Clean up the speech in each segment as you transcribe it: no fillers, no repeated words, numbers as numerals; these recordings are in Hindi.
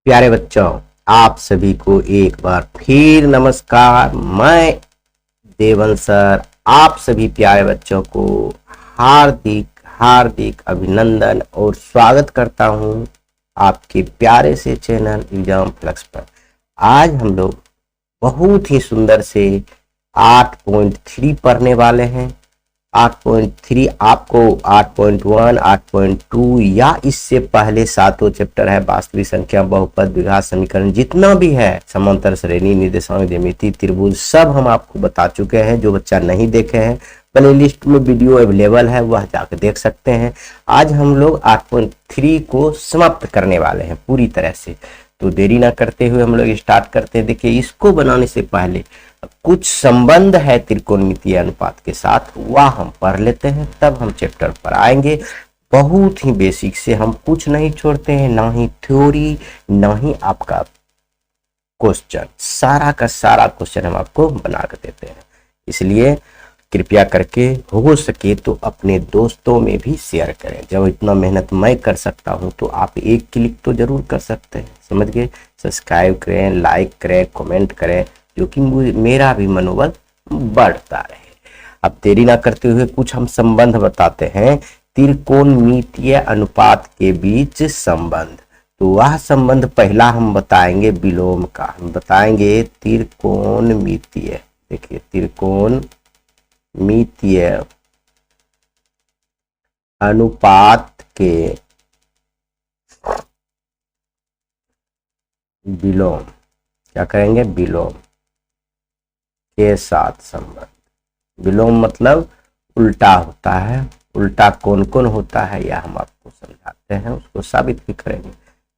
प्यारे बच्चों, आप सभी को एक बार फिर नमस्कार। मैं देवन सर आप सभी प्यारे बच्चों को हार्दिक हार्दिक अभिनंदन और स्वागत करता हूं आपके प्यारे से चैनल एग्जाम फ्लक्स पर। आज हम लोग बहुत ही सुंदर से 8.3 पढ़ने वाले हैं। 8.3 आपको 8.1, 8.2 या इससे पहले सातों चैप्टर है, वास्तविक संख्या, बहुपद, द्विघात समीकरण, जितना भी है, समांतर श्रेणी, निर्देशांक, ज्यामिति, त्रिभुज, सब हम आपको बता चुके हैं। जो बच्चा नहीं देखे हैं, प्ले लिस्ट में वीडियो अवेलेबल है, वह जाकर देख सकते हैं। आज हम लोग 8.3 को समाप्त करने वाले हैं पूरी तरह से। तो देरी ना करते हुए हम लोग स्टार्ट करते हैं। देखिए, इसको बनाने से पहले कुछ संबंध है त्रिकोणमितीय अनुपात के साथ, वह हम पढ़ लेते हैं, तब हम चैप्टर पर आएंगे। बहुत ही बेसिक से हम कुछ नहीं छोड़ते हैं, ना ही थ्योरी ना ही आपका क्वेश्चन, सारा का सारा क्वेश्चन हम आपको बना कर देते हैं। इसलिए कृपया करके हो सके तो अपने दोस्तों में भी शेयर करें। जब इतना मेहनत मैं कर सकता हूं तो आप एक क्लिक तो जरूर कर सकते हैं, समझ गए। सब्सक्राइब करें, लाइक करें, कमेंट करें, जो कि मेरा भी मनोबल बढ़ता रहे। अब देरी ना करते हुए कुछ हम संबंध बताते हैं। त्रिकोणमितीय अनुपात के बीच संबंध, तो वह संबंध पहला हम बताएंगे विलोम का। हम बताएंगे त्रिकोणमितीय। देखिए, त्रिकोणमितीय अनुपात के विलोम, क्या करेंगे, विलोम के साथ संबंध। विलोम मतलब उल्टा होता है। उल्टा कौन कौन होता है यह हम आपको समझाते हैं, उसको साबित भी करेंगे।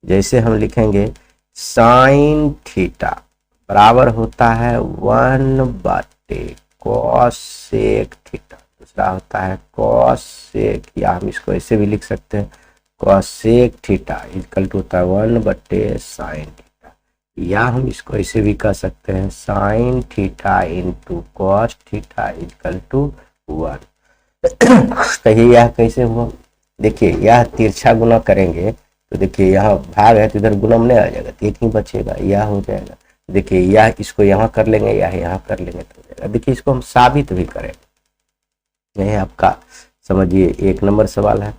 जैसे हम लिखेंगे साइन थीटा बराबर होता है 1/cos थीटा। दूसरा होता है cos, या हम इसको ऐसे भी लिख सकते हैं cos थीटा इक्वल टू होता है 1/sin थीटा, या हम इसको ऐसे भी कह सकते हैं sine theta into cos theta equal to 1। कहिए यह कैसे हुआ। देखिए, यह तिरछा गुना करेंगे तो देखिए यहाँ भाग है तो इधर गुणा में नहीं आ जाएगा, तो एक ही बचेगा, यह हो जाएगा। देखिए, यह इसको यहाँ कर लेंगे, यह यहाँ कर लेंगे तो हो जाएगा। देखिए, इसको हम साबित भी करेंगे। यह आपका समझिए 1 नंबर सवाल है।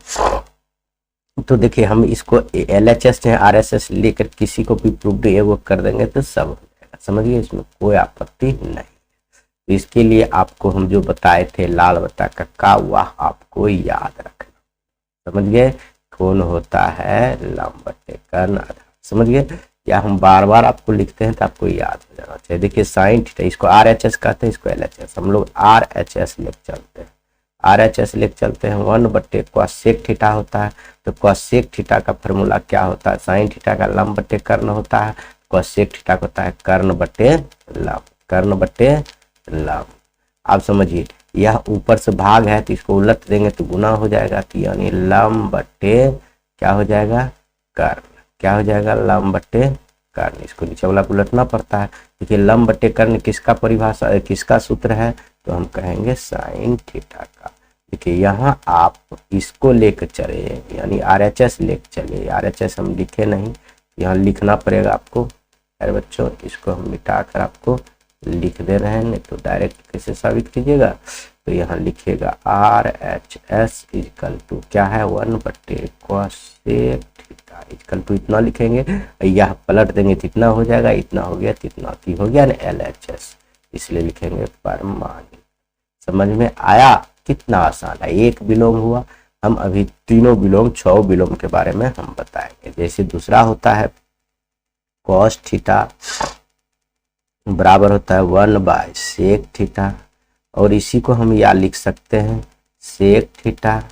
तो देखिए, हम इसको LHS या RSS लेकर किसी को भी प्रूफ वो कर देंगे तो सब हो जाएगा, समझिए, इसमें कोई आपत्ति नहीं। तो इसके लिए आपको हम जो बताए थे लाल बटा कक्का, वह आपको याद रखना, समझ गए। कौन होता है लंब बटे कर्ण आधार, समझ गए। या हम बार बार आपको लिखते हैं तो आपको याद हो जाना चाहिए। देखिए, साइन थीटा, इसको RHS कहते हैं, इसको LHS, हम लोग RHS लेकर चलते हैं। RHS लेकर चलते हैं 1/cos थीटा होता है। तो cos थीटा का फॉर्मूला क्या होता है, साइन थीटा का लंब बटे कर्ण होता है, cos थीटा का होता है कर्ण बटे लंब, कर्ण बटे लंब। आप समझिए, यह ऊपर से भाग है तो इसको उलट देंगे तो गुना हो जाएगा, तो यानी लंब बटे क्या हो जाएगा, कर्ण। क्या हो जाएगा, लंब बटे कर्ण। इसको नीचे वाला को उलटना पड़ता है। देखिए, लंब बटे कर्ण किसका परिभाषा, किसका सूत्र है, तो हम कहेंगे साइन थीटा का। देखिए, यहाँ आप इसको लेकर चले, यानी RHS लेकर चले। RHS हम लिखे नहीं, यहाँ लिखना पड़ेगा आपको। अरे बच्चों, इसको हम मिटा कर आपको लिख दे रहे हैं, नहीं तो डायरेक्ट कैसे साबित कीजिएगा। तो यहाँ लिखिएगा RHS इक्वल टू क्या है, 1/cos थीटा इक्वल टू इतना लिखेंगे, यह पलट देंगे तो इतना हो जाएगा, इतना हो गया तो इतना हो गया ना LHS, इसलिए लिखेंगे परमाणु। समझ में आया, कितना आसान है। एक विलोम हुआ। हम अभी तीनों विलोम, 6 विलोम के बारे में हम बताएंगे। जैसे दूसरा होता है cos थीटा बराबर होता है 1/sec थीटा, और इसी को हम या लिख सकते हैं sec थीटा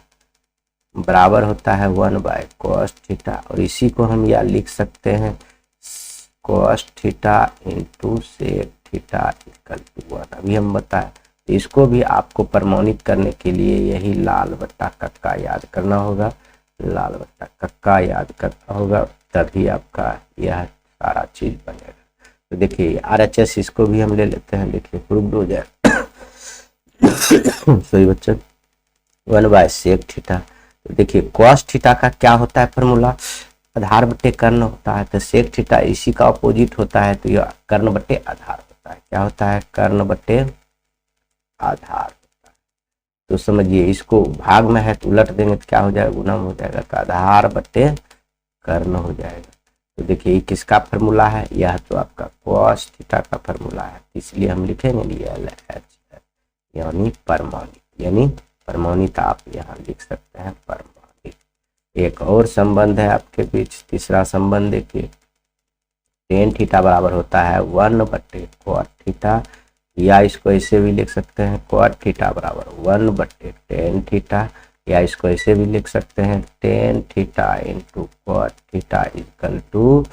बराबर होता है 1/cos थीटा, और इसी को हम या लिख सकते हैं cos theta into sec theta equal to 1। अभी हम बताएं, तो इसको भी आपको प्रमाणित करने के लिए यही लाल बट्टा कक्का याद करना होगा। लाल बट्टा कक्का याद करना होगा, तभी आपका यह सारा चीज बनेगा। तो देखिए, RHS इसको भी हम ले लेते हैं, देखिए प्रूव्ड हो जाए। सही बच्चों, 1/sec थीटा। तो देखिए, cos थीटा का क्या होता है फॉर्मूला, आधार बट्टे कर्ण होता है, तो सेक थीटा इसी का अपोजिट होता है, तो यह कर्ण बट्टे आधार होता है। क्या होता है? कर्ण बट्टे आधार। तो समझिए, इसको भाग में है तो उलट देंगे तो क्या हो जाएगा? गुणम हो जाएगा, तो आधार बट्टे कर्ण हो जाएगा। तो देखिए ये किसका फॉर्मूला है? यह तो आपका कॉस थीटा का फॉर्मूला है, इसलिए हम लिखेंगे LHS यानी परमाणिक, यानी परमाणिक आप यहाँ लिख सकते हैं परमाणिक। एक और संबंध है आपके बीच, तीसरा संबंध देखिए, टेन थीटा बराबर होता है 1/cot थीटा, या इसको ऐसे भी लिख सकते हैं cot थीटा बराबर 1/tan थीटा, या इसको ऐसे भी लिख सकते हैं tan theta into cot theta equal to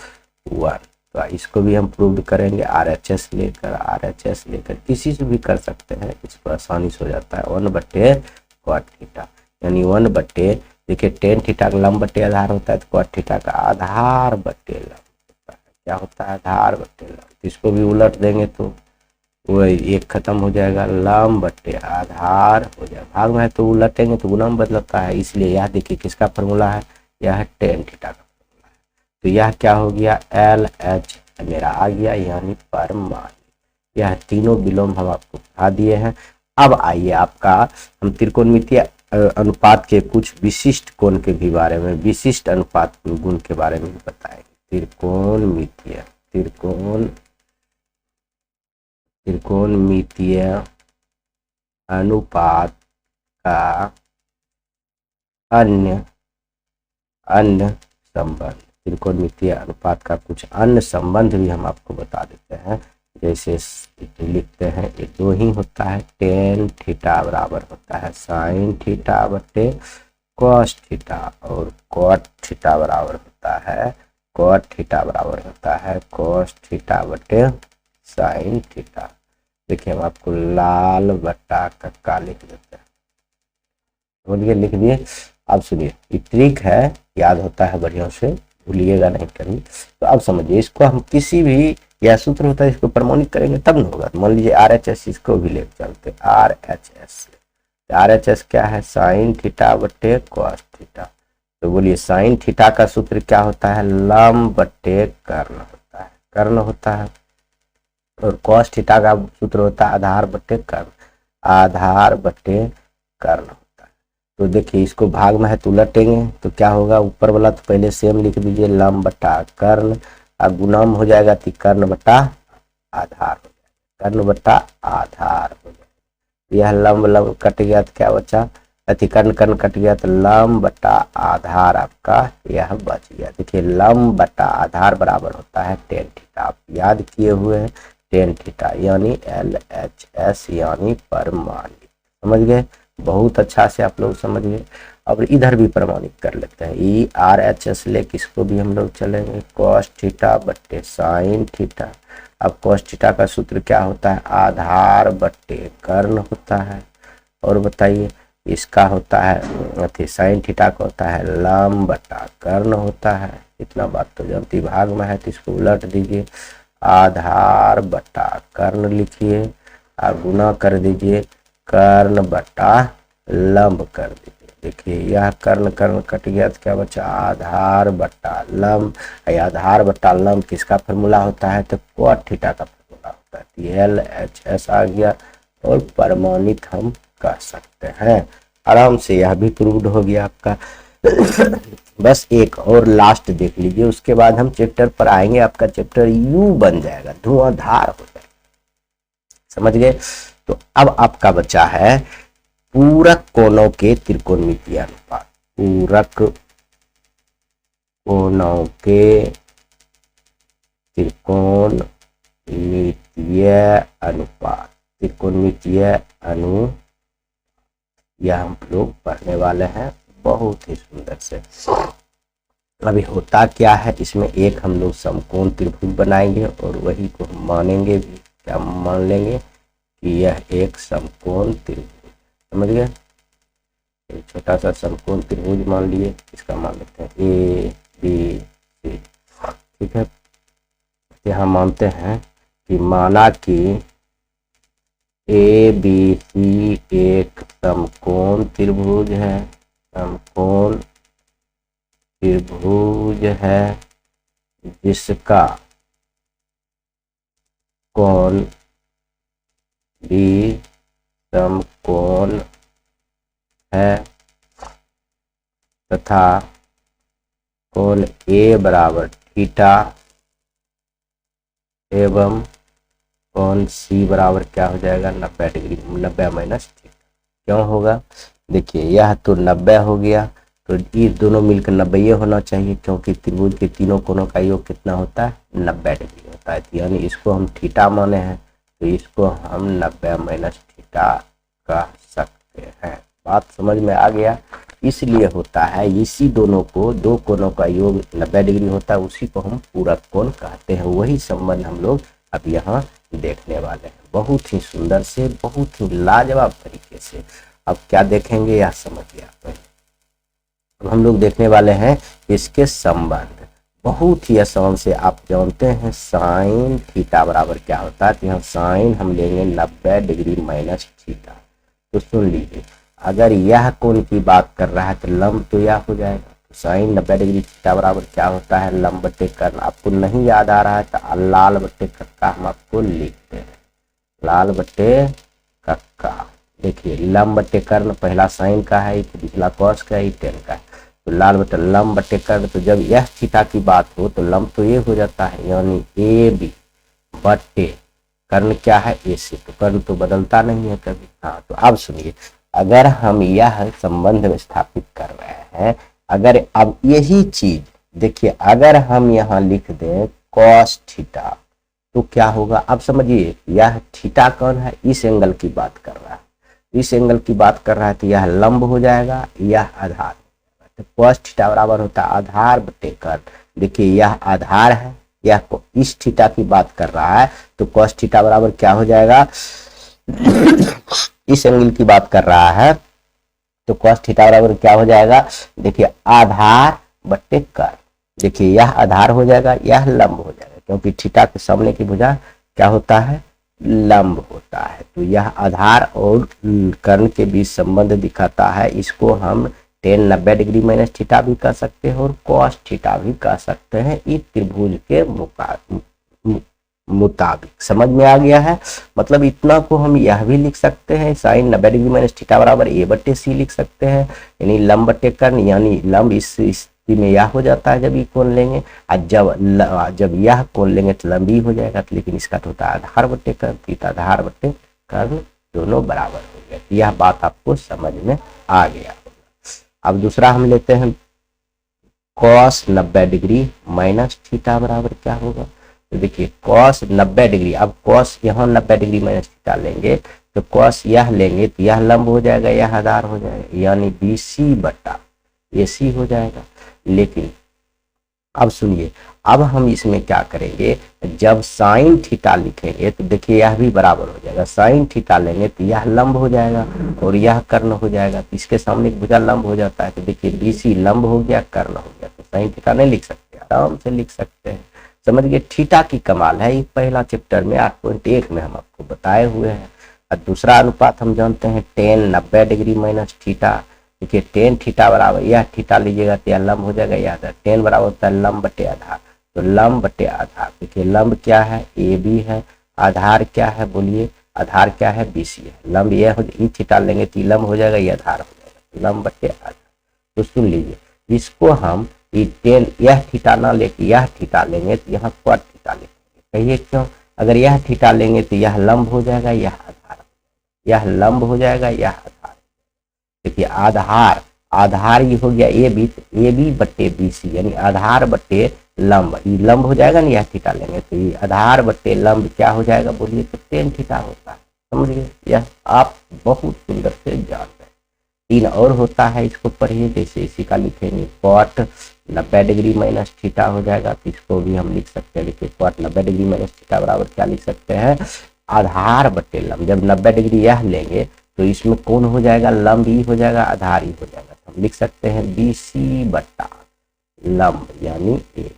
1। तो इसको भी हम प्रूव करेंगे RHS लेकर किसी से भी कर सकते हैं, इस पर आसानी से हो जाता है 1/cot थीटा, यानी 1/, देखिए tan थीटा का लंब बट्टे आधार होता है, तो cot थीटा का आधार बट्टे लंब होता है। क्या होता है? आधार बट्टे लंब। इसको भी उलट देंगे तो वो एक खत्म हो जाएगा, लंब बट्टे आधार हो जाएगा। भाग में है तो उलटेंगे तो गुणा में बदलता है, इसलिए यह देखिए किसका फॉर्मूला है? यह है टेन थीटा का फॉर्मूला है। तो यह क्या हो गया? LH मेरा आ गया, यानी परमाणु। यह तीनों विलोम हम आपको बता दिए हैं। अब आइए आपका हम त्रिकोणमितीय अनुपात के कुछ विशिष्ट कोण के भी बारे में, विशिष्ट अनुपात गुण के बारे में बताएंगे। त्रिकोणमितीय अनुपात का अन्य संबंध, त्रिकोणमितीय अनुपात का कुछ अन्य संबंध भी हम आपको बता देते हैं। जैसे लिखते हैं, ये दो ही होता है, टेन थीटा बराबर होता है साइन थीटा बटे कॉस थीटा, और कॉट थीटा बराबर होता है कॉस थीटा बटे साइन थीटा। देखिए हम आपको लाल बटा कक्का लिख देते हैं, बोलिए लिख दिए। अब सुनिए, ये ट्रिक है, याद होता है बढ़िया से, भूलिएगा नहीं कभी। तो अब समझिए, इसको हम किसी भी, यह सूत्र होता है, इसको प्रमाणित करेंगे तब न होगा। तो मान लीजिए RHS, इसको भी ले चलते RHS क्या है? साइन थीटा बटे कॉस थीटा। तो बोलिए साइन थीटा का सूत्र क्या होता है? लंब बटे कर्ण होता है, और कॉस थीटा का सूत्र होता है आधार बटे कर्ण होता है। तो देखिए इसको भाग में है तो उलटेंगे तो क्या होगा? ऊपर वाला तो पहले सेम लिख दीजिए, लंब बटा कर्ण, अब गुणम हो जाएगा तो कर्ण बटा आधार हो जाएगा, यह लंब कट गया तो क्या बचा? कर्ण कट गया तो लंब बटा आधार आपका यह बच गया। देखिए लंब बटा आधार बराबर होता है टेन थीटा, आप याद किए हुए हैं, टेन थीटा यानी LHS यानी परमाणु। समझ गए? बहुत अच्छा से आप लोग समझ गए। अब इधर भी प्रमाणित कर लेते हैं, RHS ले किसको भी हम लोग चलेंगे, कॉस थीटा बट्टे साइन थीटा। अब कॉस थीटा का सूत्र क्या होता है? आधार बट्टे कर्ण होता है, और बताइए इसका होता है साइन थीटा का होता है लंब बटा कर्ण होता है। इतना बात तो जानती, भाग में है तो इसको उलट दीजिए, आधार बटा कर्ण लिखिए, और गुना कर दीजिए कर्ण बटा लंब कर दीजिए। देखिए यह कर्ण कट गया तो क्या बचा? आधार बटा लंब। आधार बटा लंब किसका फॉर्मूला होता है? तो कॉट थीटा का फॉर्मूला होता है। LHS आ गया, और प्रमाणित हम कर सकते हैं आराम से। यह भी प्रूव्ड हो गया आपका। बस एक और लास्ट देख लीजिए, उसके बाद हम चैप्टर पर आएंगे। आपका चैप्टर यू बन जाएगा, धुआंधार हो जाएगा। समझ गए? तो अब आपका बचा है पूरक कोणों के त्रिकोणमितीय अनुपात। पूरक कोणों के त्रिकोणमितीय अनुपात, यह हम लोग पढ़ने वाले हैं बहुत ही सुंदर से। अभी होता क्या है, इसमें एक हम लोग समकोण त्रिभुज बनाएंगे, और वही को हम मानेंगे भी, क्या मान लेंगे कि यह एक समकोण त्रिभुज। समझ गए? एक छोटा सा समकोण त्रिभुज मान लिए, इसका मान लेते हैं ABC। ठीक है, यहाँ मानते हैं कि माना कि ABC एक समकोण त्रिभुज है, समकोण त्रिभुज है जिसका कोण भी समकोण है तथा कोण ए बराबर थीटा एवं कोण सी बराबर क्या हो जाएगा 90 डिग्री, 90 माइनस थीटा। क्यों होगा, देखिए यह तो 90 हो गया, तो ये दोनों मिलकर 90 होना चाहिए, क्योंकि त्रिभुज के तीनों कोणों का योग कितना होता है 90 डिग्री होता है। तो यानी इसको हम थीटा माने हैं, तो इसको हम 90 माइनस थीटा कह सकते हैं। बात समझ में आ गया। इसलिए होता है इसी दोनों को, दो कोणों का योग 90 डिग्री होता है, उसी को हम पूरक कोण कहते हैं। वही संबंध हम लोग अब यहाँ देखने वाले हैं, बहुत ही सुंदर से, बहुत ही लाजवाब तरीके से। अब क्या देखेंगे यह समझिए आप। अब हम लोग देखने वाले हैं इसके संबंध, बहुत ही आसान से। आप जानते हैं साइन थीटा बराबर क्या होता है, तो यहाँ साइन हम लेंगे 90 डिग्री माइनस थीटा। तो सुन लीजिए, अगर यह कोण की बात कर रहा है तो लंब तो यह हो जाएगा। तो साइन 90 डिग्री थीटा बराबर क्या होता है, लंब बटे कर्ण। आपको नहीं याद आ रहा है तो लाल बटे कक्का हम आपको लिखते हैं, लाल बटे कक्का। देखिए लंब बटे कर्ण पहला साइन का है, पिछला कॉस का है, टेन का है। तो लाल बटे लंब बटे कर्ण, तो जब यह थीटा की बात हो तो लंब तो ये हो जाता है, यानी ए बी बटे कर्ण क्या है ए सी। तो कर्ण तो बदलता नहीं है कभी। हाँ, तो अब सुनिए, अगर हम यह संबंध स्थापित कर रहे हैं, अगर अब यही चीज देखिए, अगर हम यहाँ लिख दें कॉस थीटा तो क्या होगा, अब समझिए यह थीटा कौन है, इस एंगल की बात कर रहा है, इस एंगल की बात कर रहा है, तो यह लंब हो जाएगा, यह आधार। तो कॉस थीटा बराबर होता है आधार बटे कर्ण। देखिए यह आधार है, यह इस थीटा की बात कर रहा है, तो कॉस थीटा बराबर क्या हो जाएगा, इस एंगल की बात कर रहा है, तो कॉस थीटा बराबर क्या हो जाएगा, देखिए आधार बटे कर्ण। देखिए यह आधार हो जाएगा, यह लंब हो जाएगा, क्योंकि थीटा के सामने की भुजा क्या होता है, लंब होता है। तो यह आधार और कर्ण के बीच संबंध दिखाता है। इसको हम टेन 90 डिग्री माइनस थीटा भी कह सकते हैं और कॉस थीटा भी कह सकते हैं, इस त्रिभुज के मुताबिक। समझ में आ गया है। मतलब इतना को हम यह भी लिख सकते हैं, साइन 90 डिग्री माइनस थीटा बराबर ए बटे सी लिख सकते हैं, यानी लंब बटे कर्ण, यानी लंब इस स्थिति में यह हो जाता है जब ये कोण लेंगे, और जब यह कोण लेंगे तो लंबी हो जाएगा। तो लेकिन इसका तो होता है आधार बटे कर्ण, तो आधार बटे कर्ण दोनों बराबर हो गया। यह बात आपको समझ में आ गया। अब दूसरा हम लेते हैं कॉस 90 डिग्री माइनस थीटा बराबर क्या होगा। तो देखिए कॉस 90 डिग्री, अब कॉस यहाँ 90 डिग्री माइनस थीटा लेंगे, तो कॉस यह लेंगे तो यह लंब हो जाएगा, यह आधार हो जाएगा, यानी बी सी बटा ए सी हो जाएगा। लेकिन अब सुनिए, अब हम इसमें क्या करेंगे, जब साइन थीटा लिखेंगे तो देखिए यह भी बराबर हो जाएगा। साइन थीटा लेंगे तो यह लंब हो जाएगा और यह कर्ण हो जाएगा, तो इसके सामने एक भुजा लंब हो जाता है। तो देखिए बीसी लंब हो गया, कर्ण हो गया, तो साइन थीटा नहीं लिख सकते, आराम से लिख सकते हैं। समझ गए, थीटा की कमाल है। ये पहला चैप्टर में 8.1 में हम आपको बताए हुए हैं। और दूसरा अनुपात हम जानते हैं टेन 90 डिग्री माइनस थीटा। देखिए टेन थीटा बराबर, यह थीटा लीजिएगा तो यह लंब हो जाएगा, यह आधार। टेन बराबर होता है लंब बटे आधार, तो लंब बटे आधार। देखिए लंब क्या है, ए बी है, आधार क्या है बोलिए, आधार क्या है, बी सी है। लंब यह थीटा लेंगे तो लंब हो जाएगा, यह आधार हो जाएगा, लंब बटे आधार। तो सुन लीजिए, इसको हम टेन यह थीटा ना लेके यह थीटा लेंगे तो यहाँ क्वाड थीटा लेंगे। कहिए क्यों, अगर यह थीटा लेंगे तो यह लंब हो जाएगा, यह आधार, यह लंब हो जाएगा, यह आधार। देखिए आधार, आधार ये हो गया ए बी बट्टे बी सी, यानी आधार बट्टे लंब, ये लंब हो जाएगा ना, यह थीटा लेंगे तो ये आधार बट्टे लंब क्या हो जाएगा बोलिए, तो टेन थीटा होता है। समझ गए, यह आप बहुत सुंदर से जान रहे। तीन और होता है, इसको पढ़िए, जैसे इसी का लिखेंगे कॉट 90 डिग्री माइनस थीटा हो जाएगा, तो इसको भी हम लिख सकते हैं। देखिए कॉट 90 डिग्री माइनस थीटा बराबर क्या लिख सकते हैं, आधार बटे लंब। जब 90 डिग्री यह लेंगे तो इसमें कौन हो जाएगा, लंब ही हो जाएगा, आधार ही हो जाएगा। तो हम लिख सकते हैं बी सी बटा लंब, यानी ए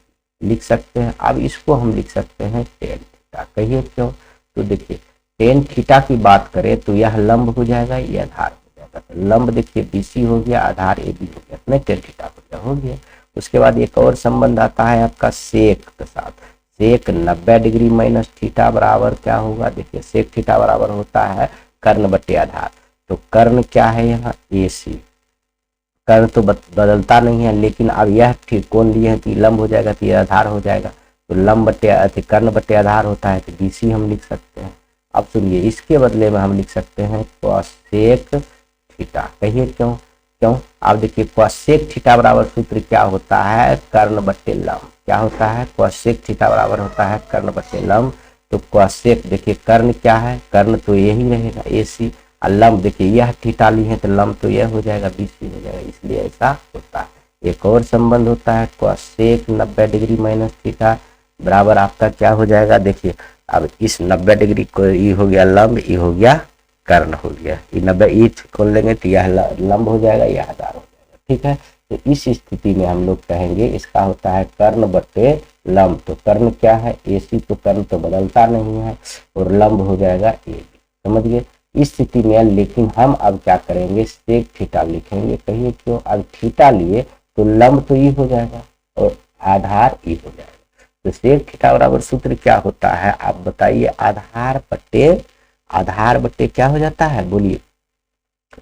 लिख सकते हैं। अब इसको हम लिख सकते हैं टेन थीटा। कहिए क्यों, तो देखिए टेन थीटा की बात करें तो यह लंब हो जाएगा, यह आधार हो जाएगा। तो लंब देखिए बी सी हो गया, आधार ए बी हो गया, नहीं टेन थीटा हो गया, उसके बाद एक और संबंध आता है आपका सेक के साथ। सेक 90 डिग्री माइनस थीटा बराबर क्या होगा, देखिए सेक थीटा बराबर होता है कर्ण बटे आधार। तो कर्ण क्या है यहाँ AC, कर्ण तो बदलता नहीं है, लेकिन अब यह ठीक कौन लिए हैं तो लंब हो जाएगा, तो ये आधार हो जाएगा। तो लंब बटे कर्ण बटे आधार होता है तो BC हम लिख सकते हैं। अब सुनिए इसके बदले में हम लिख सकते हैं कोसेक थीटा। कहिए क्यों क्यों, आप देखिए कोसेक थीटा बराबर सूत्र क्या होता है, कर्ण बटे लंब। क्या होता है, कोसेक थीटा बराबर होता है कर्ण बटे लंब। तो कोसेक देखिए कर्ण क्या है, कर्ण तो यही रहेगा AC, और लंब देखिए यह थीटा ली है तो लंब तो यह हो जाएगा BC हो जाएगा, इसलिए ऐसा होता है। एक और संबंध होता है कोसेक 90 डिग्री माइनस थीटा बराबर आपका क्या हो जाएगा, देखिए अब इस 90 डिग्री को ये हो गया लंब, ये हो गया कर्ण हो गया, ये 90 ई खोल लेंगे तो यह लंब हो जाएगा, यह आधार हो जाएगा। ठीक है, तो इस स्थिति में हम लोग कहेंगे इसका होता है कर्ण बटे लंब। तो कर्ण क्या है AC, तो कर्ण तो बदलता नहीं है, और लंब हो जाएगा AB। समझ गए इस स्थिति में। लेकिन हम अब क्या करेंगे, सेक थीटा लिखेंगे। कहिए क्यों, अब थीटा लिए तो लंब तो ई हो जाएगा और आधार ई हो जाएगा। तो सेक थीटा बराबर सूत्र क्या होता है, आप बताइए, आधार बटे क्या हो जाता है, बोलिए।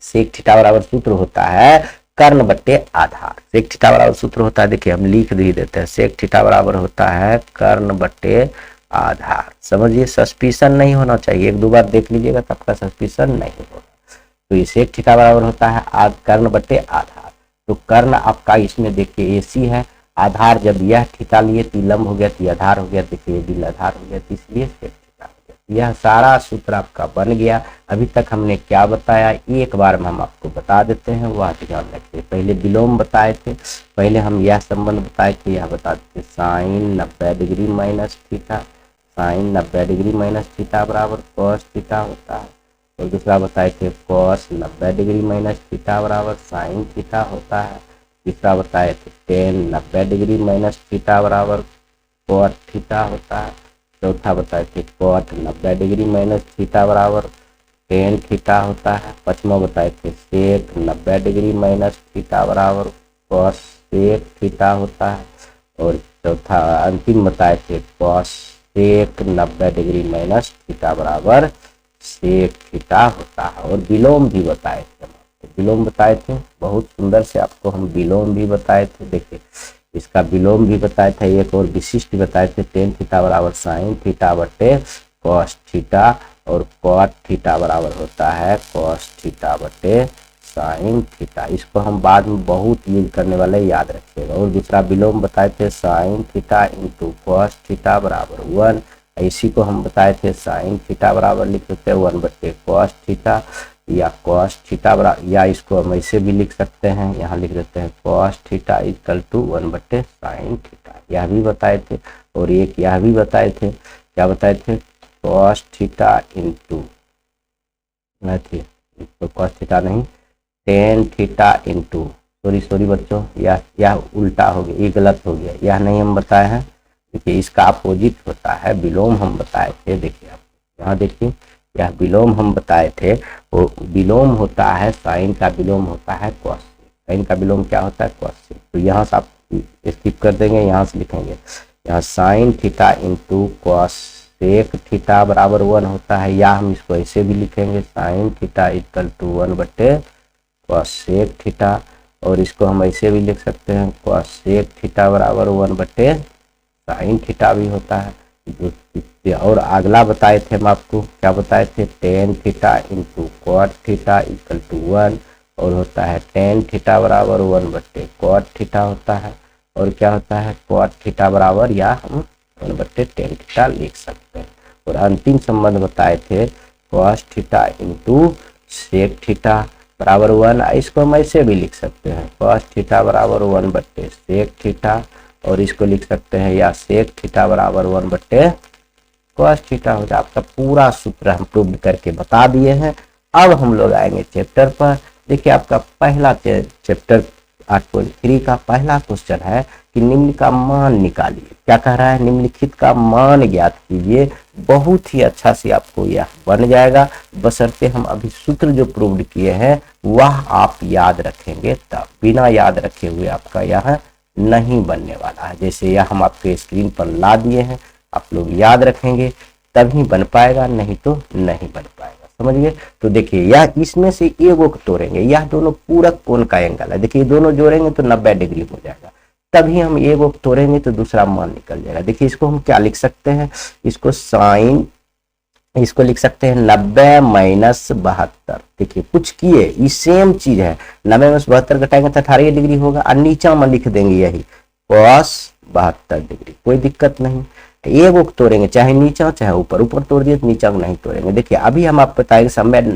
सेक थीटा बराबर सूत्र होता है कर्ण बटे आधार। सेक थीटा बराबर सूत्र होता है, देखिए हम लिख भी देते हैं, सेक थीटा बराबर होता है कर्ण बटे आधार। समझिए सस्पिशन नहीं होना चाहिए, एक दो बार देख लीजिएगा तब का सस्पिशन नहीं होगा। तो ये सेक थीटा बराबर होता है कर्ण बटे आधार। तो कर्ण आपका इसमें देखिए AC है, आधार जब यह थीटा लिए तो लंब हो गया, तो आधार हो गया, देखिए दिल आधार हो गया, तो इसलिए सेक थीटा हो गया। यह सारा सूत्र आपका बन गया। अभी तक हमने क्या बताया, एक बार में हम आपको बता देते हैं, वह ध्यान रखिए। पहले विलोम बताए थे, पहले हम यह संबंध बताए थे, यह बता देते sine 90 degree minus theta, sine 90 degree minus theta बराबर कॉस थीटा होता है। और दूसरा बताए थे कॉस 90 डिग्री माइनस थीटा बराबर साइन थीटा होता है। तीसरा बताए थे टेन 90 डिग्री माइनस थीटा बराबर कॉट थीटा होता है। चौथा बताए थे कॉट 90 डिग्री माइनस थीटा बराबर टेन थीटा होता है। पांचवा बताए थे सेक 90 डिग्री माइनस थीटा बराबर कॉस सेक थीटा होता है। और चौथा अंतिम बताए थे cosec 90 degree minus theta बराबर सेक थीटा होता है। और विलोम भी बताए थे, विलोम बताए थे, बहुत सुंदर से आपको हम विलोम भी बताए थे। देखिए इसका विलोम भी बताए थे, एक और विशिष्ट बताए थे, टेन थीटा बराबर साइन थीटा बटे कॉस थीटा, और कॉट थीटा बराबर होता है कॉस थीटा बटे साइन थीटा। इसको हम बाद में बहुत यूज करने वाले, याद रखिएगा। और दूसरा विलोम बताए थे sign theta into cos theta बराबर 1। इसी को हम बताए थे साइन थीटा बराबर लिख सकते हैं 1 बटे कॉस थीटा, या कॉस थीटा बराबर, या इसको हम ऐसे भी लिख सकते हैं, यहाँ लिख देते हैं कॉस थीटा इक्वल टू 1 बटे साइन थीटा। यह भी बताए थे। और एक यह भी बताए थे, क्या बताए थे, कॉस थीटा इंटू तो कॉस थीटा नहीं, टेन थीटा इंटू, सॉरी बच्चों, यह उल्टा हो गया, ये गलत हो गया, यह नहीं हम बताए हैं। देखिए इसका अपोजिट होता है विलोम, हम बताए थे। देखिए आप यहाँ देखिए, यह विलोम हम बताए थे, वो विलोम होता है साइन का विलोम होता है कॉस। साइन का विलोम क्या होता है, कॉस। तो यहाँ से आप स्किप कर देंगे, यहाँ से लिखेंगे, यहाँ sine theta into cosec theta बराबर 1 होता है, या हम इसको ऐसे भी लिखेंगे साइन थीटा इक्वल टू 1 बटे कॉस सेक थीटा। और इसको हम ऐसे भी लिख सकते हैं कॉस सेक थीटा बराबर 1 बटे साइन थीटा भी होता है। और अगला बताए थे हम आपको, क्या बताए थे, tan theta into cot theta equal to 1, और होता है टेन थीटा बराबर 1 बटे कॉट थीटा होता है। और क्या होता है, कॉट थीटा बराबर, या हम 1 बटे टेन थीटा लिख सकते हैं। और अंतिम संबंध बताए थे cos theta into sec theta बराबर 1, इसको हम ऐसे भी लिख सकते हैं कॉस थीटा बराबर 1 बटे सेक थीटा, और इसको लिख सकते हैं या सेक थीटा बराबर 1 बटे कॉस थीटा हो जाए। आपका पूरा सूत्र हम प्रूव करके बता दिए हैं। अब हम लोग आएंगे चैप्टर पर। देखिए आपका पहला चैप्टर 8.3 का पहला क्वेश्चन है कि निम्न का मान निकालिए। क्या कह रहा है, निम्नलिखित का मान ज्ञात कीजिए। बहुत ही अच्छा से आपको यह बन जाएगा, बशर्ते हम अभी सूत्र जो प्रूव किए हैं वह आप याद रखेंगे, तब बिना याद रखे हुए आपका यह नहीं बनने वाला है। जैसे यह हम आपके स्क्रीन पर ला दिए हैं, आप लोग याद रखेंगे तभी बन पाएगा, नहीं तो नहीं बन पाएगा। समझ गए? तो देखिए यह इसमें से एगो को तोड़ेंगे, यह दोनों पूरक कोण का एंगल है। देखिए दोनों जोड़ेंगे तो 90 डिग्री हो जाएगा, तभी हम एगो को तोड़ेंगे तो दूसरा मान निकल जाएगा। देखिए इसको हम क्या लिख सकते हैं, इसको साइन, इसको लिख सकते हैं 90 माइनस 72। देखिए कुछ किए, ये सेम चीज है, 90 में 72 घटाएंगे तो 18 डिग्री होगा, और नीचा में लिख देंगे यही cos 72 डिग्री, कोई दिक्कत नहीं। एगो तोड़ेंगे, चाहे नीचा चाहे ऊपर, ऊपर तोड़ दिए तो नीचा को नहीं तोड़ेंगे। देखिए अभी हम आपको बताएंगे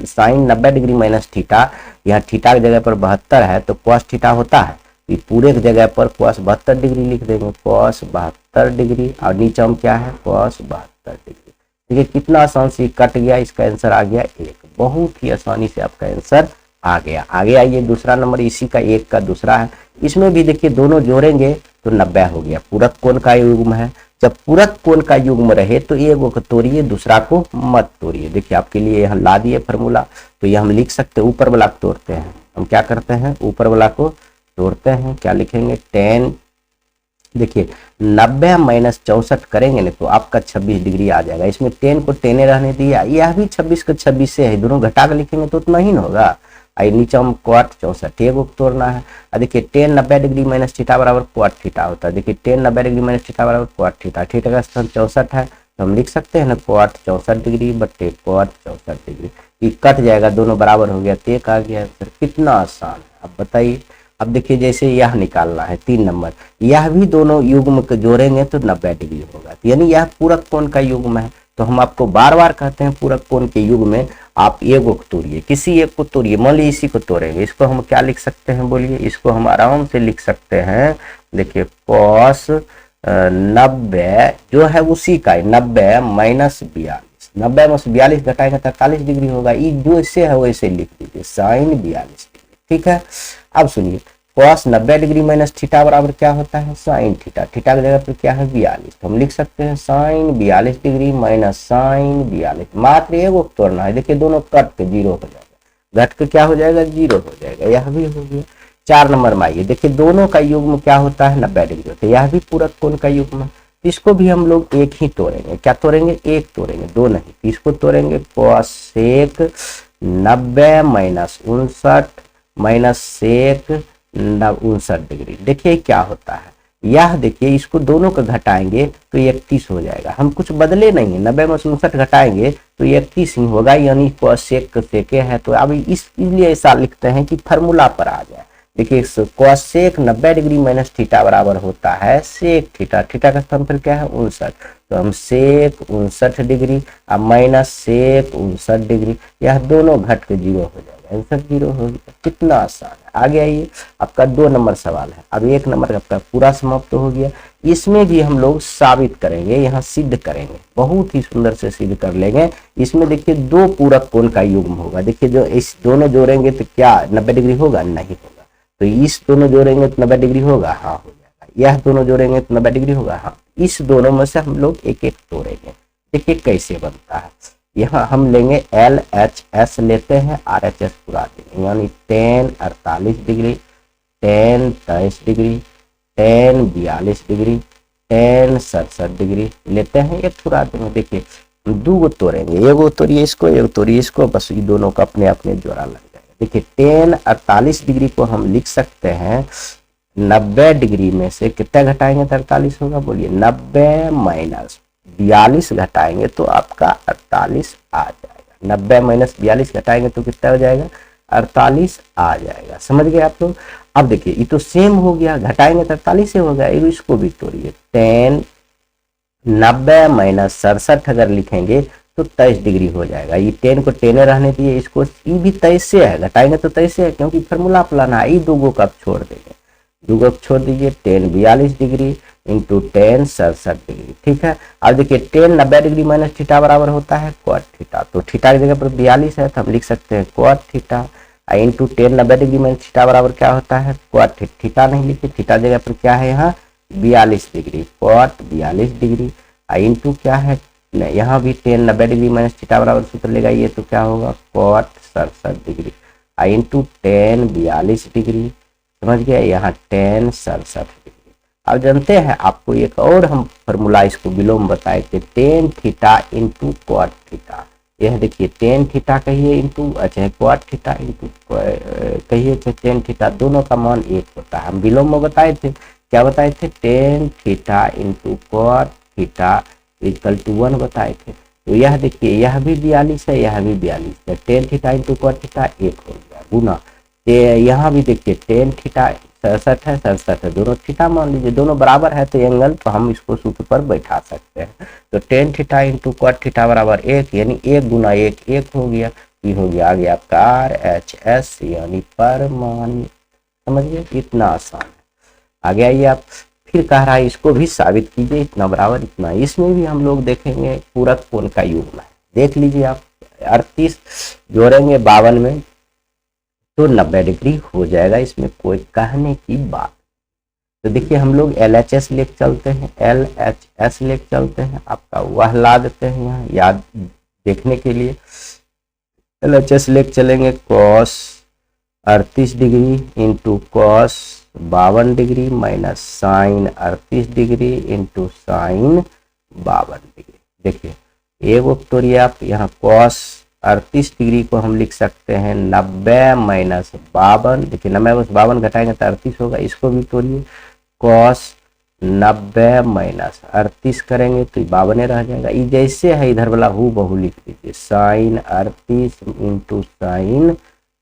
साइन 90 डिग्री माइनस थीटा, यहाँ थीटा की जगह पर 72 है तो cos थीटा होता है, ये पूरे की जगह पर cos 72 डिग्री लिख देंगे, cos 72 डिग्री, और नीचा में क्या है cos 72 डिग्री। देखिए कितना आसान से कट गया, इसका आंसर आ गया 1। बहुत ही आसानी से आपका आंसर आ गया। आगे आइए, दूसरा नंबर इसी का 1 का दूसरा है। इसमें भी देखिए दोनों जोड़ेंगे तो 90 हो गया, पूरक कोण का युग्म है। जब पूरक कोण का युग्म रहे तो एक को तोड़िए, दूसरा को मत तोड़िए। देखिए आपके लिए यहाँ ला दिए फॉर्मूला, तो ये हम लिख सकते हैं, ऊपर वाला को तोड़ते हैं। हम क्या करते हैं, ऊपर वाला को तोड़ते हैं, क्या लिखेंगे 10। देखिए 90 माइनस 64 करेंगे ना तो आपका 26 डिग्री आ जाएगा। इसमें 10 को 10 रहने दिया, यह भी 26 को 26 से है, दोनों घटा कर लिखेंगे तो उतना ही ना होगा। आई नीचे हम cot 64 एगो तोड़ना है। देखिए 10 90 डिग्री माइनस थीटा बराबर cot थीटा होता है। देखिए 10 90 डिग्री माइनस थीटा बराबर cot थीटा, थीटा का स्थान 64 है तो हम लिख सकते हैं ना cot 64 डिग्री बटे cot 64 डिग्री। ये कट जाएगा, दोनों बराबर हो गया तो एक आ गया आंसर। कितना आसान है, अब बताइए। अब देखिए जैसे यह निकालना है 3 नंबर, यह भी दोनों युग्म को जोड़ेंगे तो 90 डिग्री होगा, यानी यह पूरक कोण का युग्म है। तो हम आपको बार बार कहते हैं पूरक कोण के युग्म में आप एगो को तोड़िए, किसी एक को तोड़िए। मान लीजिए इसी को तोड़ेंगे, इसको हम क्या लिख सकते हैं बोलिए, इसको हम आराम से लिख सकते हैं। देखिए cos 90 जो है उसी का 90 माइनस 42, 90 में से 42 घटाएगा तो 48 डिग्री होगा। ये जो ऐसे है वैसे लिख दीजिए साइन 42 डिग्री। ठीक है, अब सुनिए cos 90 डिग्री माइनस थीटा बराबर क्या होता है साइन थीटा, थीटा की जगह पर क्या है 42, तो हम लिख सकते हैं साइन 42 डिग्री माइनस साइन 42। मात्र एगो तोड़ना है, देखिए दोनों कट के 0 हो जाएगा, घट के क्या हो जाएगा 0 हो जाएगा, यह भी हो गया। 4 नंबर में आइए, देखिए दोनों का युग्म क्या होता है 90 डिग्री होता है, यह भी पूरक कोण का युग्म है। इसको भी हम लोग एक ही तोड़ेंगे, क्या तोड़ेंगे एक तोड़ेंगे, दो नहीं। इसको तोड़ेंगे cos 90 minus 59 minus sec 59 degree. देखिए क्या होता है, यह देखिए इसको दोनों को घटाएंगे तो 31 हो जाएगा। हम कुछ बदले नहीं है, 90 में 59 घटाएंगे तो 31 ही होगा, यानी cosec सेके है। तो अब इसलिए ऐसा लिखते हैं कि फार्मूला पर आ जाए। देखिए cosec 90 डिग्री माइनस थीटा बराबर होता है सेक थीटा, थीटा का स्थान पर क्या है 59, तो हम सेक 59 डिग्री अब माइनस सेक 59 डिग्री, यह दोनों घट के 0 हो जाएगा, आंसर 0 हो गया। कितना आसान है। आगे आइए, आपका 2 नंबर सवाल है। अब 1 नंबर आपका पूरा समाप्त हो गया। इसमें भी हम लोग साबित करेंगे, यहाँ सिद्ध करेंगे, बहुत ही सुंदर से सिद्ध कर लेंगे। इसमें देखिए 2 पूरक कोण का युग्म होगा। देखिए जो इस दोनों जोड़ेंगे तो क्या 90 डिग्री होगा, नहीं होगा। तो इस दोनों जोड़ेंगे तो 90 डिग्री होगा, हाँ हो जाएगा। यह दोनों जोड़ेंगे तो 90 डिग्री होगा, हाँ। इस दोनों में से हम लोग एक एक तोड़ेंगे। देखिए कैसे बनता है, यहाँ हम लेंगे LHS लेते हैं, RHS पूरा देंगे, यानी 10 48 डिग्री, 10 23 डिग्री, 10 42 डिग्री, 10 67 डिग्री लेते हैं, एक पूरा देंगे। देखिए 2 को तोड़ेंगे, एगो तोड़िए इसको, एगो तोड़िए इसको, बस ये दोनों का अपने अपने जोड़ा लग जाएगा। देखिए 10 48 डिग्री को हम लिख सकते हैं 90 डिग्री में से कितना घटाएंगे तो 48 होगा, बोलिए 90 माइनस 42 घटाएंगे तो आपका 48 आ जाएगा। 90 माइनस 42 घटाएंगे तो कितना हो जाएगा 48 आ जाएगा। समझ गए आप लोग। अब देखिए ये तो सेम हो गया, घटाएंगे तो 48 से होगा। इसको भी तोड़िए, 10 90 माइनस 67 अगर लिखेंगे तो 23 डिग्री हो जाएगा। ये 10 को 10 रहने दिए, इसको ये भी 23 से है, घटाएंगे तो 23 से है, क्योंकि फार्मूला अपनाना है। ये 2 को आप छोड़ देंगे, 2 को छोड़ दीजिए, 10 42 डिग्री इंटू 10 67 डिग्री। ठीक है, अब देखिए 10 90 डिग्री माइनस थीटा बराबर होता है cot थीटा, तो थीटा की जगह पर 42 है तो हम लिख सकते हैं cot theta into 10 90 degree minus theta बराबर क्या होता है cot थीटा, नहीं लिखे, थीटा जगह पर क्या है यहाँ 42 डिग्री, cot 42 डिग्री इंटू क्या है, यहाँ भी 10 90 डिग्री माइनस थीटा बराबर सूत्र लेगा ये, तो क्या होगा cot 67 डिग्री इंटू 10 42 डिग्री। समझ गया, यहाँ 10 67 डिग्री। अब जानते हैं आपको एक और हम फॉर्मूला इसको विलोम बताए थे, tan theta into cot theta. यह देखिए टेन थीटा कहिए इंटू अच्छा क्वाट थीटा इंटू कहिए टेन थीटा, दोनों का मान एक होता है। हम विलोम में बताए थे, क्या बताए थे, tan theta into cot theta equal to 1 बताए थे। तो यह देखिए यह भी 42 है, यह भी 42 है, ten theta into cot theta एक हो गया गुना। यहाँ भी देखिए टेन थीटा 67 है, 67 है, दोनों थीटा मान लीजिए, दोनों बराबर है तो एंगल, तो हम इसको सूत्र पर बैठा सकते हैं। तो ten theta into cot theta बराबर 1, यानी 1 गुना 1 1 हो गया। ये हो गया, आ गया आपका RHS यानी परमाणु। समझिए इतना आसान है। आगे आइए आप, फिर कह रहा है इसको भी साबित कीजिए, इतना बराबर इतना। इसमें भी हम लोग देखेंगे पूरक कोण का युग्म है। देख लीजिए आप, 38 जोड़ेंगे 52 में तो 90 डिग्री हो जाएगा, इसमें कोई कहने की बात। तो देखिए हम लोग LHS लेके चलते हैं, LHS लेके चलते हैं, आपका वह ला देते हैं यहाँ याद देखने के लिए। LHS लेके चलेंगे cos 38 degree into cos 52 degree minus sine 38 degree into sine 52 degree. देखिए एक तोड़िए आप, यहाँ cos 38 डिग्री को हम लिख सकते हैं 90 माइनस 52। देखिए 90 में 52 घटाएंगे तो 38 होगा। इसको भी तोड़िए, cos 90 माइनस 38 करेंगे तो 52 रह जाएगा। ये जैसे है इधर वाला हु बहु लिख दीजिए, साइन 38 इंटू साइन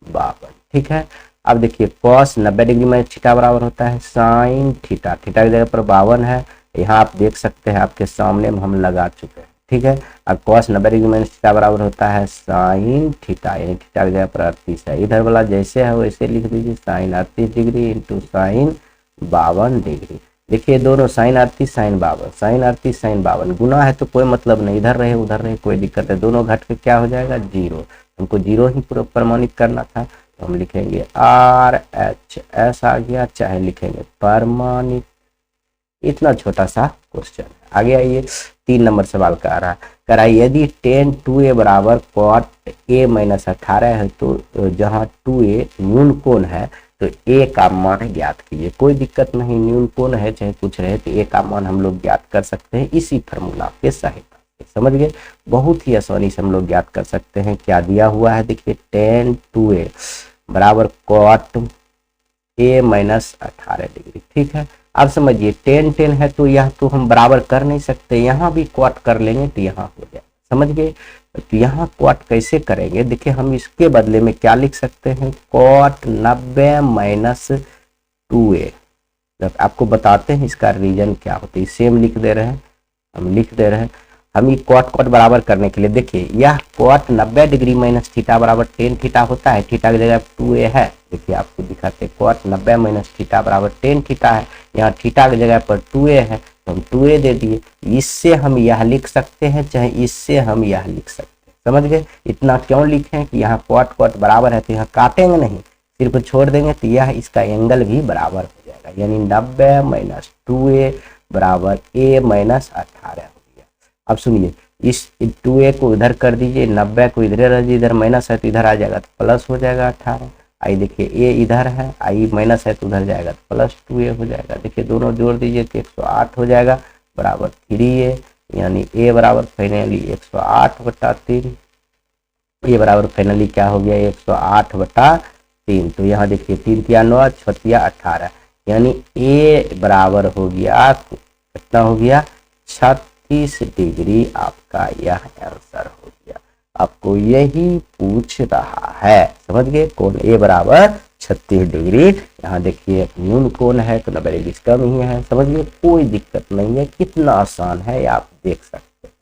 52। ठीक है, अब देखिए cos 90 डिग्री में थीटा बराबर होता है साइन थीटा, थीटा की जगह पर 52 है, यहाँ आप देख सकते हैं आपके सामने में हम लगा चुके हैं। ठीक है, अब cos 90 डिग्री में थीटा बराबर होता है साइन थीटा, यानी थीटा की जगह पर 38 है, इधर वाला जैसे है वैसे लिख दीजिए, sine 38 degree into sine 52 degree. देखिए दोनों साइन 38 साइन 52, साइन 38 साइन 52 गुना है तो कोई मतलब नहीं, इधर रहे उधर रहे कोई दिक्कत है, दोनों घट के क्या हो जाएगा 0। हमको 0 ही प्रमाणित करना था, तो हम लिखेंगे RHS आ गया, चाहे लिखेंगे परमाणित। इतना छोटा सा क्वेश्चन। आगे आइए, 3 नंबर सवाल का रहा है, यदि tan 2a बराबर cot a माइनस 18 है तो जहाँ 2a न्यून कोण है तो a का मान ज्ञात कीजिए। कोई दिक्कत नहीं, न्यून कोण है चाहे कुछ रहे तो a का मान हम लोग ज्ञात कर सकते हैं इसी फार्मूला के सहायता से। समझ गए, बहुत ही आसानी से हम लोग ज्ञात कर सकते हैं। क्या दिया हुआ है, देखिए tan 2a बराबर cot a माइनस 18 डिग्री। ठीक है, अब समझिए tan tan है तो यह तो हम बराबर कर नहीं सकते, यहाँ भी क्वाट कर लेंगे तो यहाँ हो जाए। समझ गए, तो यहाँ क्वाट कैसे करेंगे, देखिए हम इसके बदले में क्या लिख सकते हैं, cot 90 माइनस 2a। आपको बताते हैं इसका रीजन क्या होता है, सेम लिख दे रहे हैं, हम लिख दे रहे हैं। हम ये cot cot बराबर करने के लिए देखिए यह cot 90 डिग्री माइनस थीटा बराबर tan थीटा होता है, थीटा की जगह 2a है। देखिए आपको दिखाते cot 90 माइनस थीटा बराबर tan थीटा है, यहाँ थीटा की जगह पर 2a है तो हम 2a दे दिए। इससे हम यह लिख सकते हैं चाहे इससे हम यह लिख सकते हैं। समझ गए, इतना क्यों लिखें कि यहाँ cot cot बराबर है तो यहाँ काटेंगे नहीं, सिर्फ छोड़ देंगे तो यह इसका एंगल भी बराबर हो जाएगा, यानी 90 माइनस 2a बराबर a माइनस 18। अब सुनिए, इस 2a को इधर कर दीजिए, 90 को इधर रह दीजिए, इधर माइनस है तो इधर आ जाएगा तो प्लस हो जाएगा 18। आई देखिए a इधर है, आई माइनस है तो उधर जाएगा तो प्लस 2a हो जाएगा। देखिए दोनों जोड़ दीजिए तो 108 हो जाएगा बराबर 3a, यानी a बराबर फाइनली 108/3। ये बराबर फाइनली क्या हो गया 108/3। तो यहाँ देखिए 3 तिया 9 6 तिया 18, यानी a बराबर हो गया कितना हो गया 36 डिग्री। आपका यह आंसर हो गया, आपको यही पूछ रहा है। समझ गए, कोण a बराबर 36 डिग्री। यहाँ देखिए न्यून कोण है तो 90 डिग्री कम ही है। समझ गए, कोई दिक्कत नहीं है, कितना आसान है ये आप देख सकते हैं।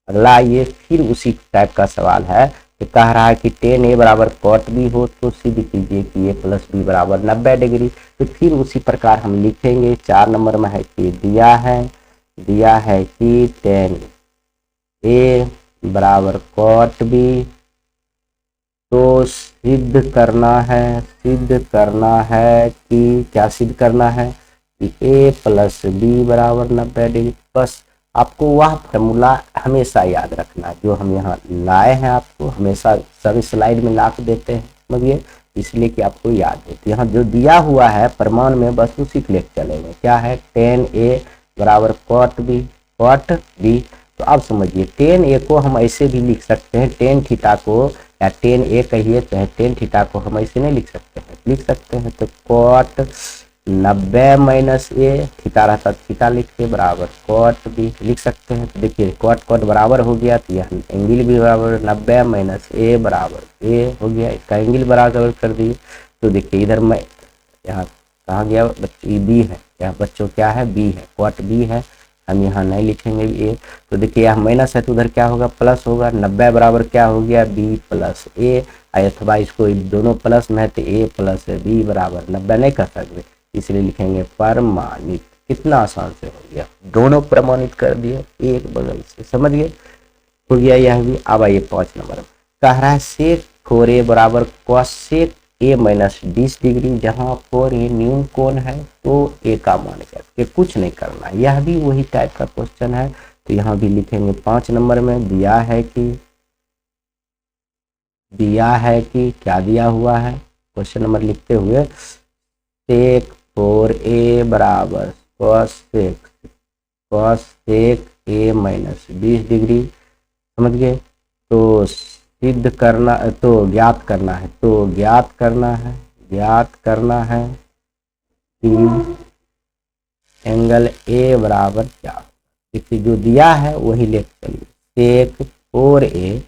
अगला ये फिर उसी टाइप का सवाल है, तो कह रहा है कि tan a बराबर cot b हो तो सिद्ध कीजिए कि a प्लस b बराबर 90 डिग्री। तो फिर उसी प्रकार हम लिखेंगे, 4 नंबर में है कि दिया है कि tan a बराबर cot b, तो सिद्ध करना है कि क्या सिद्ध करना है कि a प्लस b बराबर 90 डिग्री। बस आपको वह फार्मूला हमेशा याद रखना है जो हम यहाँ लाए हैं, आपको हमेशा सभी स्लाइड में ला के देते हैं। समझिए, इसलिए कि आपको याद है। तो यहाँ जो दिया हुआ है प्रमाण में बस उसी को लेकर चलेंगे। क्या है, tan A बराबर cot B। तो अब समझिए tan A को हम ऐसे भी लिख सकते हैं, tan थीटा को या tan A कहिए चाहे tan थीटा को हम ऐसे नहीं लिख सकते हैं, लिख सकते हैं। तो cot 90 माइनस ए, थीटा रहता थीटा लिख के बराबर cot B लिख सकते हैं। तो देखिए cot बराबर हो गया, तो यह एंगल भी बराबर 90 माइनस ए बराबर ए हो गया, इसका एंगल बराबर कर दिए। तो देखिए इधर मैं यहाँ कहाँ गया बच्चों, बी है, यहाँ बच्चों क्या है, बी है, cot B है, हम यहाँ नहीं लिखेंगे ए। तो देखिए यहाँ माइनस है तो उधर क्या होगा, प्लस होगा। 90 बराबर क्या हो गया, बी प्लस ए, अथवा इसको दोनों प्लस में है तो ए प्लस बी बराबर 90 नहीं कर सकते, इसलिए लिखेंगे प्रमाणित। कितना आसान से हो गया, दोनों प्रमाणित कर दिए एक बगल से, समझ गए, हो गया यह भी। अब आइए 5 नंबर में कह रहा है सेक 4a बराबर cosec a माइनस 20 डिग्री, जहां 4a न्यून कोण है तो a का मान करके कुछ नहीं करना, यह भी वही टाइप का क्वेश्चन है। तो यहाँ भी लिखेंगे 5 नंबर में दिया है कि क्या दिया हुआ है, क्वेश्चन नंबर लिखते हुए सेक 4a बराबर cosec a माइनस 20 डिग्री, समझ गए। तो सिद्ध करना तो ज्ञात करना है कि एंगल ए बराबर क्या, देखिए जो दिया है वही लेते चलिए। सेक 4a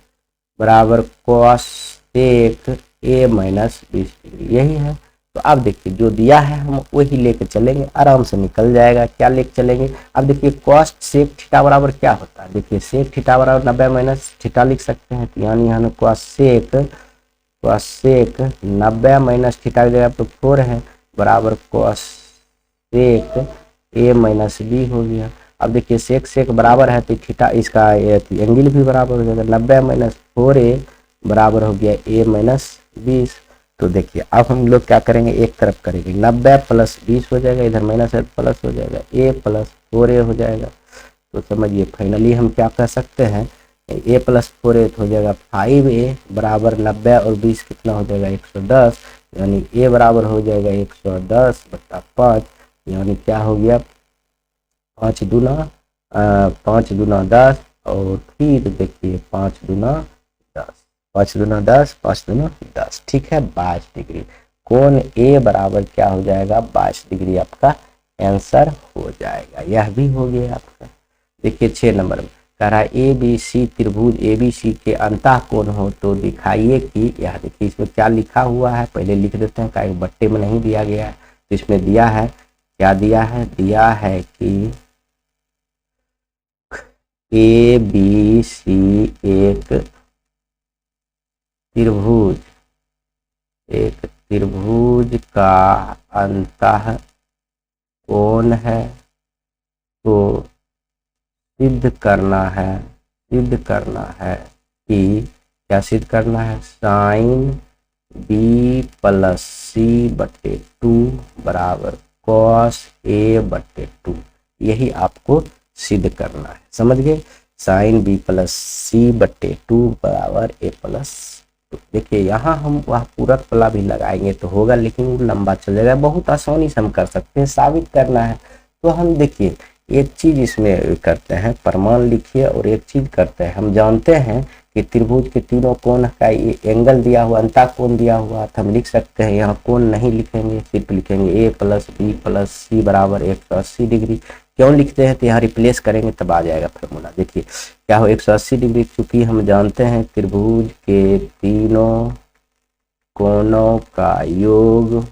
बराबर cosec a माइनस 20 डिग्री, यही है। तो अब देखिए जो दिया है हम वही लेके चलेंगे, आराम से निकल जाएगा। क्या लेके चलेंगे, अब देखिए cos सेक थीटा बराबर क्या होता है, देखिए सेक थीटा बराबर 90 माइनस थीटा लिख सकते हैं। तो यानी यहाँ cosec 90 माइनस थीटा की जगह तो 4 है बराबर cosec a माइनस b हो गया। अब देखिए सेक बराबर है तो थीटा इसका एंगल भी बराबर हो जाएगा, 90 माइनस 4a बराबर हो गया a माइनस 20। तो देखिए अब हम लोग क्या करेंगे, एक तरफ करेंगे 90 प्लस 20 हो जाएगा, इधर माइनस है प्लस हो जाएगा, a प्लस 4a हो जाएगा। तो समझिए फाइनली हम क्या कह सकते हैं, a प्लस 4a हो जाएगा 5a बराबर 90 और 20 कितना हो जाएगा 110, यानी a बराबर हो जाएगा 110/5, यानी क्या हो गया 5 दूना 10, और फिर देखिए 5 दूना 10, ठीक है 22 डिग्री। कोण ए बराबर क्या हो जाएगा 22 डिग्री, आपका आंसर हो जाएगा। यह भी हो गया आपका। देखिए 6 नंबर में कह रहा है ABC त्रिभुज ABC के अंतः कोण हो तो दिखाइए कि, यह देखिए इसमें क्या लिखा हुआ है, पहले लिख देते हैं, कहीं बट्टे में नहीं दिया गया है। तो इसमें दिया है, क्या दिया है कि ABC एक त्रिभुज का अंतः कोण है, तो सिद्ध करना है कि, क्या सिद्ध करना है, साइन b प्लस c/2 बराबर cos a/2, यही आपको सिद्ध करना है, समझ गए। साइन b प्लस c/2 बराबर a प्लस। देखिए यहाँ हम वह पूरक वाला भी लगाएंगे तो होगा, लेकिन वो लंबा चल जाएगा, बहुत आसानी से हम कर सकते हैं, साबित करना है। तो हम देखिए एक चीज इसमें करते हैं, प्रमाण लिखिए, और एक चीज करते हैं, हम जानते हैं कि त्रिभुज के तीनों कोण का ये एंगल दिया हुआ, अंतः कोण दिया हुआ, तो हम लिख सकते हैं, यहाँ कोण नहीं लिखेंगे, सिर्फ लिखेंगे a plus b plus c बराबर 180 डिग्री। क्यों लिखते हैं, तो यहाँ रिप्लेस करेंगे तब आ जाएगा फार्मूला। देखिए क्या हो 180 डिग्री, चूंकि हम जानते हैं त्रिभुज के तीनों कोणों का योग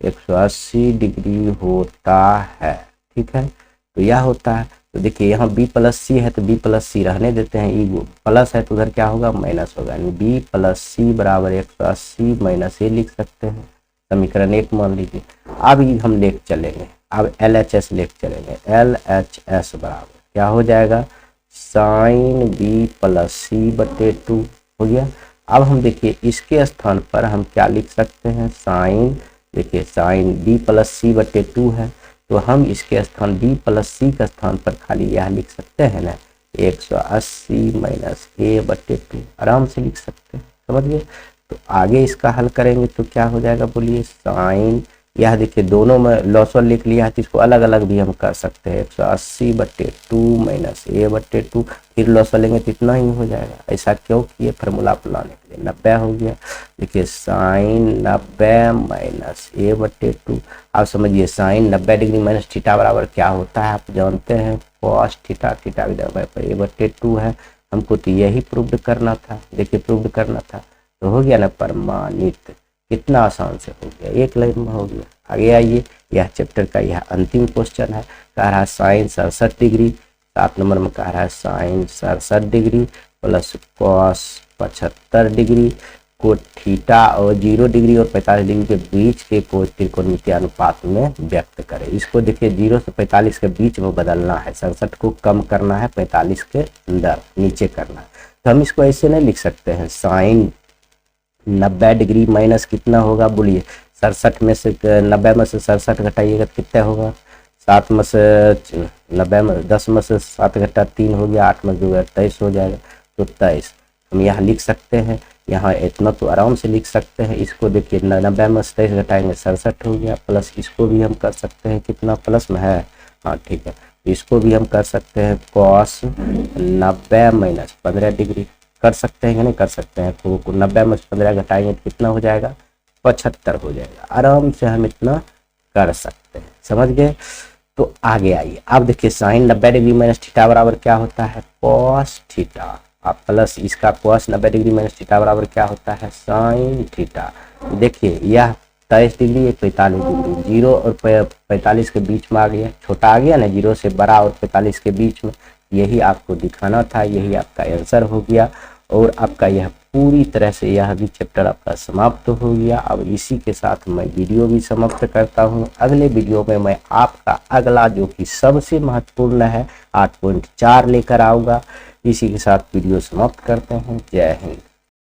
180 डिग्री होता है, ठीक है, तो यह होता है। तो देखिए यहाँ b प्लस सी है तो b प्लस सी रहने देते हैं, ई प्लस है तो उधर क्या होगा माइनस होगा, यानी b प्लस सी बराबर 180 माइनस ए लिख सकते हैं, समीकरण 1 मान लीजिए। अब हम लेके चलेंगे, अब LHS लेके चलेंगे, LHS बराबर क्या हो जाएगा, साइन b प्लस c/2 हो गया। अब हम देखिए इसके स्थान पर हम क्या लिख सकते हैं, साइन, देखिए साइन b प्लस c/2 है, तो हम इसके स्थान b प्लस सी का स्थान पर खाली यह लिख सकते हैं ना, 180 माइनस a/2, आराम से लिख सकते हैं, समझ गए। तो आगे इसका हल करेंगे तो क्या हो जाएगा बोलिए, साइन, यह देखिए दोनों में लॉसर लिख लिया है तो इसको अलग अलग भी हम कर सकते हैं, 180/2 माइनस a/2, फिर लॉसर लेंगे तो इतना ही हो जाएगा। ऐसा क्यों किए, फार्मूला अपनाने के लिए। 90 हो गया, देखिए साइन 90 माइनस a/2। आप समझिए साइन 90 डिग्री माइनस थीटा बराबर क्या होता है, आप जानते हैं कॉस थीटा, थीटा a/2 है। हमको तो यही प्रूव करना था, देखिए प्रूव करना था, तो हो गया ना प्रमाणित। कितना आसान से हो गया, एक लाइन में हो गया। आगे आइए, यह चैप्टर का यह अंतिम क्वेश्चन है, कह रहा है साइन 67 डिग्री, 7 नंबर में कह रहा है sine 67 degree plus cos 75 degree को थीटा और 0 डिग्री और 45 डिग्री के बीच के कोण त्रिकोणमितीय अनुपात में व्यक्त करें। इसको देखिए 0 से 45 के बीच में बदलना है, 67 को कम करना है, 45 के अंदर नीचे करना है। तो हम इसको ऐसे नहीं लिख सकते हैं, साइन 90 डिग्री माइनस कितना होगा बोलिए, 67 में से 90 में से 67 घटाइएगा तो कितना होगा, 7 में से 90 में 10 में से 7 घटा 3 हो गया, 8 में 2 23 हो जाएगा, तो 23 हम यहाँ लिख सकते हैं। यहाँ इतना तो आराम से लिख सकते हैं। इसको देखिए 90 में से 23 घटाएंगे 67 हो गया, प्लस इसको भी हम कर सकते हैं, कितना प्लस में है, हाँ ठीक है, इसको भी हम कर सकते हैं कॉस 90 माइनस 15 डिग्री, कर सकते हैं या नहीं कर सकते हैं। तो 90 में 15 घटाएंगे तो कितना हो जाएगा, 75 हो जाएगा। आराम से हम इतना कर सकते हैं, समझ गए। तो आगे आइए, आप देखिए साइन 90 डिग्री माइनस थीटा बराबर क्या होता है, कॉस थीटा, आप प्लस इसका कॉस 90 डिग्री माइनस थीटा बराबर क्या होता है, साइन थीटा। देखिए यह 23 डिग्री 45 डिग्री, 0 और 45 के बीच में आ गया, छोटा आ गया ना, 0 से बड़ा और 45 के बीच में, यही आपको दिखाना था, यही आपका आंसर हो गया। और आपका यह पूरी तरह से यह भी चैप्टर आपका समाप्त हो गया। अब इसी के साथ मैं वीडियो भी समाप्त करता हूं। अगले वीडियो में मैं आपका अगला जो कि सबसे महत्वपूर्ण है 8.4 लेकर आऊँगा। इसी के साथ वीडियो समाप्त करते हैं। जय हिंद।